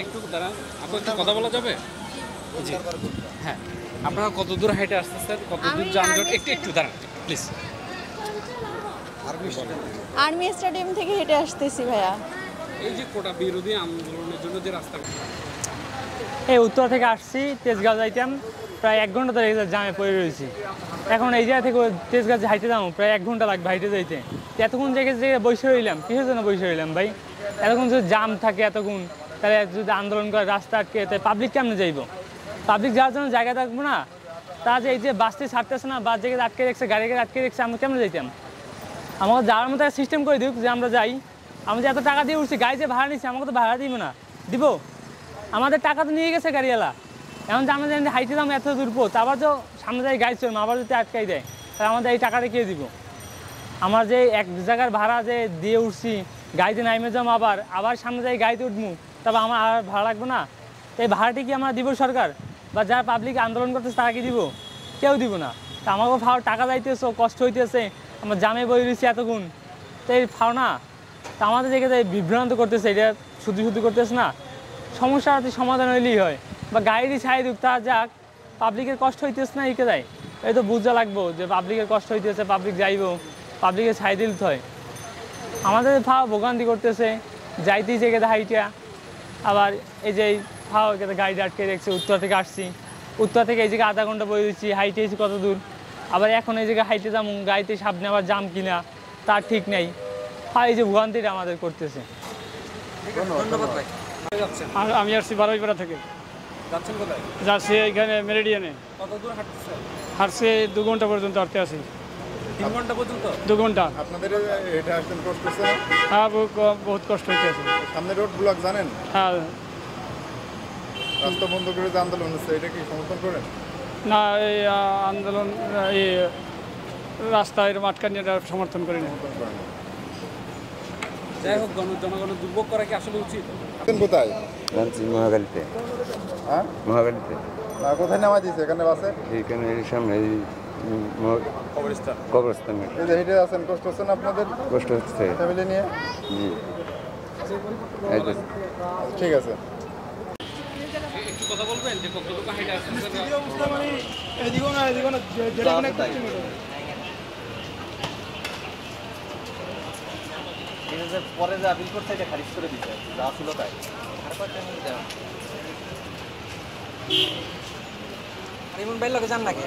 একটু দাঁড়ান, আপনার একটু কথা বলা যাবে? জি, হ্যাঁ। আপনারা কত দূর হাইটে আসতেছেন, কত দূর যানজট? একটু দাঁড়ান প্লিজ। আর্মি স্টেডিয়াম থেকে হেঁটে আসতেছি ভাইয়া। এই যে কোটা বিরোধী আন্দোলনের জন্য যে রাস্তা, এই উত্তর থেকে আসছি, তেজগাঁও যাইতাম, প্রায় 1 ঘন্টা ধরে জামে পড়ে রয়েছি। এখন এই জায়গা থেকে তেজগাঁও হাইটে যাবো, প্রায় 1 ঘন্টা লাগবে হাইটে যাইতে। এতক্ষণ জায়গায় বসে রইলাম, কিসের জন্য বসে রইলাম ভাই? এতক্ষণ যদি জাম থাকে এতক্ষণ, তাহলে যদি আন্দোলন করে রাস্তা আটকে, তাহলে পাবলিক কেমনে যাইব? পাবলিক যাওয়ার জন্য জায়গা থাকবো না, তা যে এই যে বাসটি ছাড়তেছে না, বাস জায়গায় আটকে রেখেছে, গাড়ি আটকে রেখেছে, আমরা কেমনে যাইতাম? আমাকে যাওয়ার মতো একটা সিস্টেম করে দিক যে আমরা যাই। আমি যে এত টাকা দিয়ে উঠছি, গাড়ি যে ভাড়া নিচ্ছি, আমাকে তো ভাড়া দিব না, দিব? আমাদের টাকা তো নিয়ে গেছে গাড়িওয়ালা। এখন যে আমরা জানি হাইটে দাম এত দূর পথ, আবার তো সামনে যাই গাড়ি চলবে, আবার যদি আটকাই দেয়, তাহলে আমাদের এই টাকাটা কে দিব? আমার যে এক জায়গার ভাড়া যে দিয়ে উঠছি, গাড়িতে নাইমে যাবো, আবার সামনে যাই গাড়িতে উঠবো, তারপর আমার আর ভাড়া লাগবে না? তো এই ভাড়াটি কি আমরা দিব সরকার, বা যারা পাবলিক আন্দোলন করতেছে তারা কি দিব? কেউ দিব না। তা আমাকেও টাকা যাইতেছে, কষ্ট হইতেছে, আমার জামে বই রয়েছি এতক্ষণ, তো এই ফাও না। তা আমাদের জায়গায় বিভ্রান্ত করতেছে, এটা শুধু করতেছে না। সমস্যার সমাধান হইলেই হয়, বা গাড়ি ছাই দুক তা যাক, পাবলিকের কষ্ট হইতেছে না, একে দেয় এই তো বুঝা লাগবো যে পাবলিকের কষ্ট হইতেছে, পাবলিক যাইব, পাবলিকের ছাই দিতে হয়। আমাদের ফাও ভোগান্তি করতেছে, যাইতেই জায়গাতে হাইটা, আবার এই যে ফাও এখানে গাড়ি আটকে রেখেছে। উত্তর থেকে আসছি, উত্তর থেকে এই জায়গায় আধা ঘন্টা বই দিচ্ছি, হাইটে এসেছি কত দূর, আবার এখন এই জায়গায় হাইটে যাবো, গাড়িতে সামনে আবার জাম কিনা তার ঠিক নেই। এই যে ভোগান্তিটা আমাদের করতেছে। ধন্যবাদ ভাই। আমি আসছি বারুইপাড়া থেকে। যাচ্ছেন কোথায়? যাচ্ছি এইখানে মেরিডিয়ানে। কত দূর হাঁটতেছেন? হাঁটছে 2 ঘন্টা পর্যন্ত হাঁটতে আসি। 3 ঘন্টা পর্যন্ত? 2 ঘন্টা। আপনাদের এটা আসলে কষ্ট হচ্ছে না? হ্যাঁ, বহুত কষ্ট হইতেছে। সামনে রোড ব্লক জানেন? হ্যাঁ, রাস্তা বন্ধ করে যে আন্দোলন হচ্ছে, এটা কি সমর্থন করেন? না, এই আন্দোলন, এই রাস্তা এরকম আটকানি, এটা সমর্থন করি না। সমর্থন করেন না। যাই হোক, জনগণের দুর্ভোগ করা কি আসলে উচিত? কোথায়? জানছি মহাখালীতে। হ্যাঁ, মহাখালীতে কোথায় নামা দিয়েছে এখানে বাসে? এইখানে এই সামনে এই কবরস্থানে এই যে হেঁটে আছেন, কষ্ট হচ্ছে না আপনাদের কষ্ট হচ্ছে। ফ্যামিলি নিয়ে? জি, এই তো ঠিক আছে। একটু কথা বলবেন যে কতটুকু হাইটে আসতেছেন? পরে যে আপিল করতে এটা খারিজ করে দিচ্ছে, যা ছিল তাই। ইমন ভাই লোকে যান নাকি?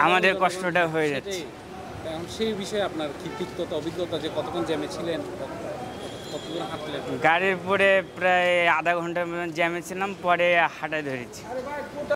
আমাদের কষ্টটা হয়ে যাচ্ছে। এখন সেই বিষয়ে আপনার কি তিক্ততা, অভিজ্ঞতা, যে কতক্ষণ জ্যামে ছিলেন, কত দূর হাঁটলেন? গাড়ির পরে প্রায় আধা ঘন্টার মতো জ্যামে ছিলাম, পরে হাঁটা ধরেছি।